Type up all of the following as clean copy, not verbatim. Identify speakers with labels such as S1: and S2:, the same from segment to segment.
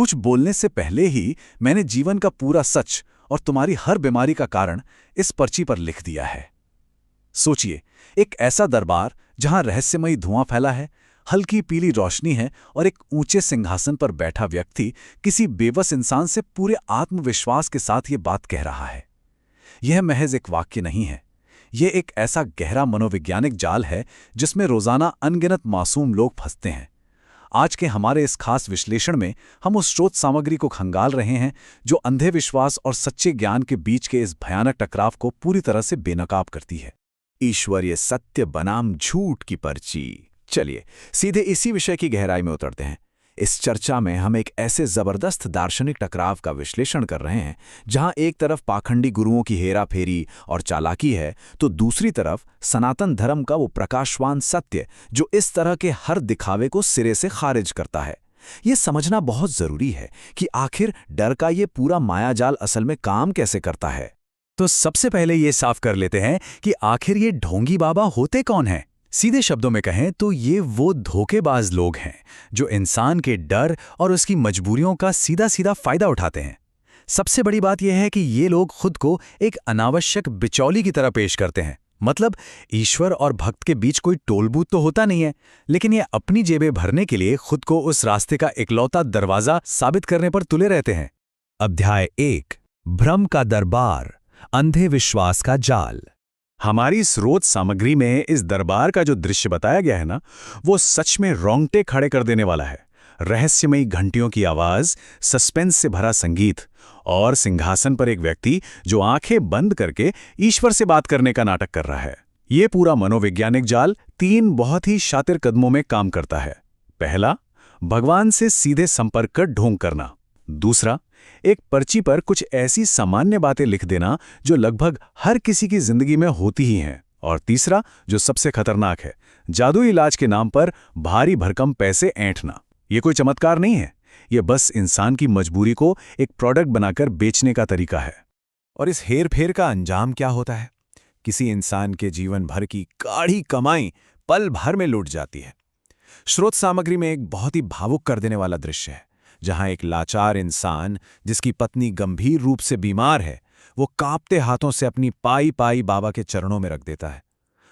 S1: कुछ बोलने से पहले ही मैंने जीवन का पूरा सच और तुम्हारी हर बीमारी का कारण इस पर्ची पर लिख दिया है। सोचिए, एक ऐसा दरबार जहां रहस्यमयी धुआं फैला है, हल्की पीली रोशनी है और एक ऊंचे सिंहासन पर बैठा व्यक्ति किसी बेबस इंसान से पूरे आत्मविश्वास के साथ ये बात कह रहा है। यह महज एक वाक्य नहीं है, यह एक ऐसा गहरा मनोवैज्ञानिक जाल है जिसमें रोजाना अनगिनत मासूम लोग फंसते हैं। आज के हमारे इस खास विश्लेषण में हम उस स्रोत सामग्री को खंगाल रहे हैं जो अंधे विश्वास और सच्चे ज्ञान के बीच के इस भयानक टकराव को पूरी तरह से बेनकाब करती है।
S2: ईश्वरीय सत्य बनाम झूठ की पर्ची। चलिए सीधे इसी विषय की गहराई में उतरते हैं। इस चर्चा में हम एक ऐसे जबरदस्त दार्शनिक टकराव का विश्लेषण कर रहे हैं जहां एक तरफ पाखंडी गुरुओं की हेराफेरी और चालाकी है, तो दूसरी तरफ सनातन धर्म का वो प्रकाशवान सत्य जो इस तरह के हर दिखावे को सिरे से खारिज करता है। ये समझना बहुत जरूरी है कि आखिर डर का ये पूरा मायाजाल असल में काम कैसे करता है।
S1: तो सबसे पहले ये साफ कर लेते हैं कि आखिर ये ढोंगी बाबा होते कौन हैं। सीधे शब्दों में कहें तो ये वो धोखेबाज लोग हैं जो इंसान के डर और उसकी मजबूरियों का सीधा सीधा फायदा उठाते हैं। सबसे बड़ी बात यह है कि ये लोग खुद को एक अनावश्यक बिचौली की तरह पेश करते हैं। मतलब ईश्वर और भक्त के बीच कोई टोलबूत तो होता नहीं है, लेकिन ये अपनी जेबें भरने के लिए खुद को उस रास्ते का इकलौता दरवाजा साबित करने पर तुले रहते हैं।
S2: अध्याय 1, भ्रम का दरबार, अंधे विश्वास का जाल।
S1: हमारी स्रोत सामग्री में इस दरबार का जो दृश्य बताया गया है ना, वो सच में रोंगटे खड़े कर देने वाला है। रहस्यमयी घंटियों की आवाज, सस्पेंस से भरा संगीत और सिंहासन पर एक व्यक्ति जो आंखें बंद करके ईश्वर से बात करने का नाटक कर रहा है। ये पूरा मनोवैज्ञानिक जाल 3 बहुत ही शातिर कदमों में काम करता है। पहला, भगवान से सीधे संपर्क कर ढोंग करना। दूसरा, एक पर्ची पर कुछ ऐसी सामान्य बातें लिख देना जो लगभग हर किसी की जिंदगी में होती ही हैं। और तीसरा, जो सबसे खतरनाक है, जादुई इलाज के नाम पर भारी भरकम पैसे ऐंठना। ये कोई चमत्कार नहीं है, ये बस इंसान की मजबूरी को एक प्रोडक्ट बनाकर बेचने का तरीका है।
S2: और इस हेर-फेर का अंजाम क्या होता है? किसी इंसान के जीवन भर की गाढ़ी कमाई पल भर में लुट जाती है। स्रोत सामग्री में एक बहुत ही भावुक कर देने वाला दृश्य है, जहां एक लाचार इंसान जिसकी पत्नी गंभीर रूप से बीमार है, वो कांपते हाथों से अपनी पाई पाई बाबा के चरणों में रख देता है।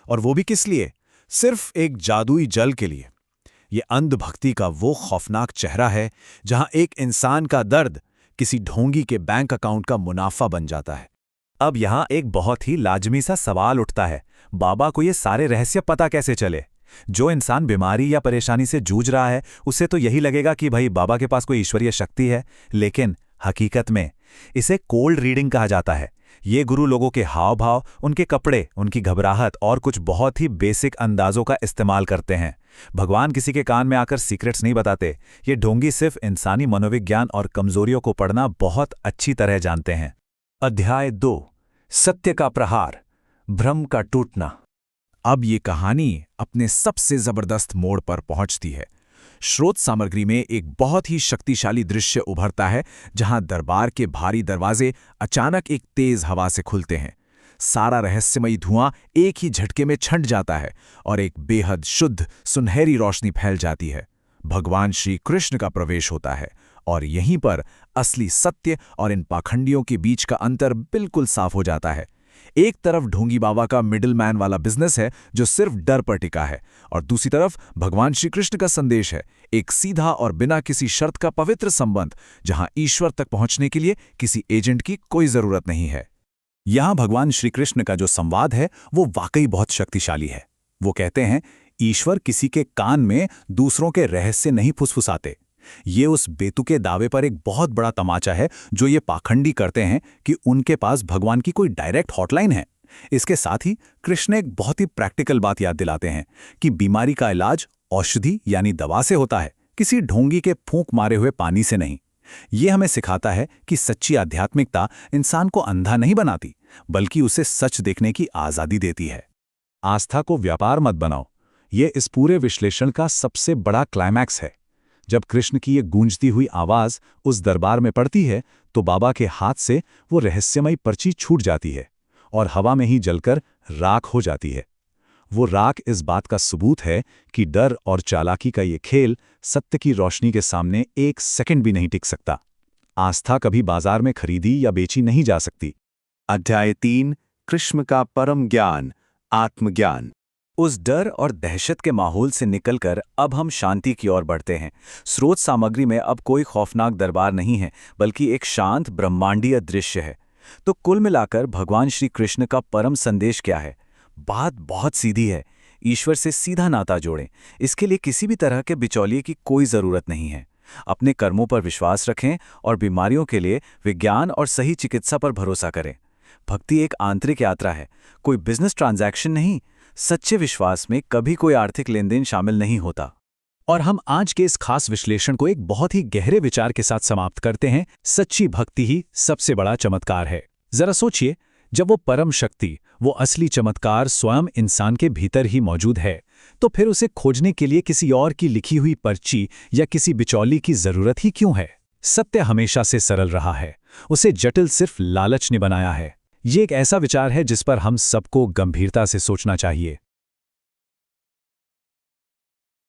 S2: और वो भी किस लिए? सिर्फ एक जादुई जल के लिए। ये अंधभक्ति का वो खौफनाक चेहरा है जहां एक इंसान का दर्द किसी ढोंगी के बैंक अकाउंट का मुनाफा बन जाता है। अब यहां एक बहुत ही लाजमी सा सवाल उठता है, बाबा को ये सारे रहस्य पता कैसे चले? जो इंसान बीमारी या परेशानी से जूझ रहा है उसे तो यही लगेगा कि भाई बाबा के पास कोई ईश्वरीय शक्ति है, लेकिन हकीकत में इसे कोल्ड रीडिंग कहा जाता है। ये गुरु लोगों के हाव भाव, उनके कपड़े, उनकी घबराहट और कुछ बहुत ही बेसिक अंदाजों का इस्तेमाल करते हैं। भगवान किसी के कान में आकर सीक्रेट्स नहीं बताते। ये ढोंगी सिर्फ इंसानी मनोविज्ञान और कमजोरियों को पढ़ना बहुत अच्छी तरह जानते हैं। अध्याय 2, सत्य का प्रहार, भ्रम का टूटना। अब ये कहानी अपने सबसे जबरदस्त मोड़ पर पहुंचती है। स्रोत सामग्री में एक बहुत ही शक्तिशाली दृश्य उभरता है जहां दरबार के भारी दरवाजे अचानक एक तेज हवा से खुलते हैं। सारा रहस्यमयी धुआं एक ही झटके में छंट जाता है और एक बेहद शुद्ध सुनहरी रोशनी फैल जाती है। भगवान श्री कृष्ण का प्रवेश होता है और यहीं पर असली सत्य और इन पाखंडियों के बीच का अंतर बिल्कुल साफ हो जाता है। एक तरफ ढोंगी बाबा का मिडिलमैन वाला बिजनेस है जो सिर्फ डर पर टिका है, और दूसरी तरफ भगवान श्री कृष्ण का संदेश है, एक सीधा और बिना किसी शर्त का पवित्र संबंध जहां ईश्वर तक पहुंचने के लिए किसी एजेंट की कोई जरूरत नहीं है। यहां भगवान श्री कृष्ण का जो संवाद है वो वाकई बहुत शक्तिशाली है। वो कहते हैं, ईश्वर किसी के कान में दूसरों के रहस्य नहीं फुसफुसाते। ये उस बेतुके दावे पर एक बहुत बड़ा तमाचा है जो ये पाखंडी करते हैं कि उनके पास भगवान की कोई डायरेक्ट हॉटलाइन है। इसके साथ ही कृष्ण एक बहुत ही प्रैक्टिकल बात याद दिलाते हैं कि बीमारी का इलाज औषधि यानी दवा से होता है, किसी ढोंगी के फूंक मारे हुए पानी से नहीं। ये हमें सिखाता है कि सच्ची आध्यात्मिकता इंसान को अंधा नहीं बनाती, बल्कि उसे सच देखने की आज़ादी देती है। आस्था को व्यापार मत बनाओ, ये इस पूरे विश्लेषण का सबसे बड़ा क्लाइमैक्स है। जब कृष्ण की ये गूंजती हुई आवाज उस दरबार में पड़ती है तो बाबा के हाथ से वो रहस्यमयी पर्ची छूट जाती है और हवा में ही जलकर राख हो जाती है। वो राख इस बात का सबूत है कि डर और चालाकी का ये खेल सत्य की रोशनी के सामने एक सेकंड भी नहीं टिक सकता। आस्था कभी बाजार में खरीदी या बेची नहीं जा सकती। अध्याय 3, कृष्ण का परम ज्ञान, आत्मज्ञान। उस डर और दहशत के माहौल से निकलकर अब हम शांति की ओर बढ़ते हैं। स्रोत सामग्री में अब कोई खौफनाक दरबार नहीं है, बल्कि एक शांत ब्रह्मांडीय दृश्य है। तो कुल मिलाकर भगवान श्री कृष्ण का परम संदेश क्या है? बात बहुत सीधी है। ईश्वर से सीधा नाता जोड़ें। इसके लिए किसी भी तरह के बिचौलिए की कोई जरूरत नहीं है। अपने कर्मों पर विश्वास रखें और बीमारियों के लिए विज्ञान और सही चिकित्सा पर भरोसा करें। भक्ति एक आंतरिक यात्रा है, कोई बिजनेस ट्रांजैक्शन नहीं। सच्चे विश्वास में कभी कोई आर्थिक लेनदेन शामिल नहीं होता।
S1: और हम आज के इस खास विश्लेषण को एक बहुत ही गहरे विचार के साथ समाप्त करते हैं। सच्ची भक्ति ही सबसे बड़ा चमत्कार है। जरा सोचिए, जब वो परम शक्ति, वो असली चमत्कार स्वयं इंसान के भीतर ही मौजूद है, तो फिर उसे खोजने के लिए किसी और की लिखी हुई पर्ची या किसी बिचौली की जरूरत ही क्यों है? सत्य हमेशा से सरल रहा है, उसे जटिल सिर्फ लालच ने बनाया है। ये एक ऐसा विचार है जिस पर हम सबको गंभीरता से सोचना चाहिए।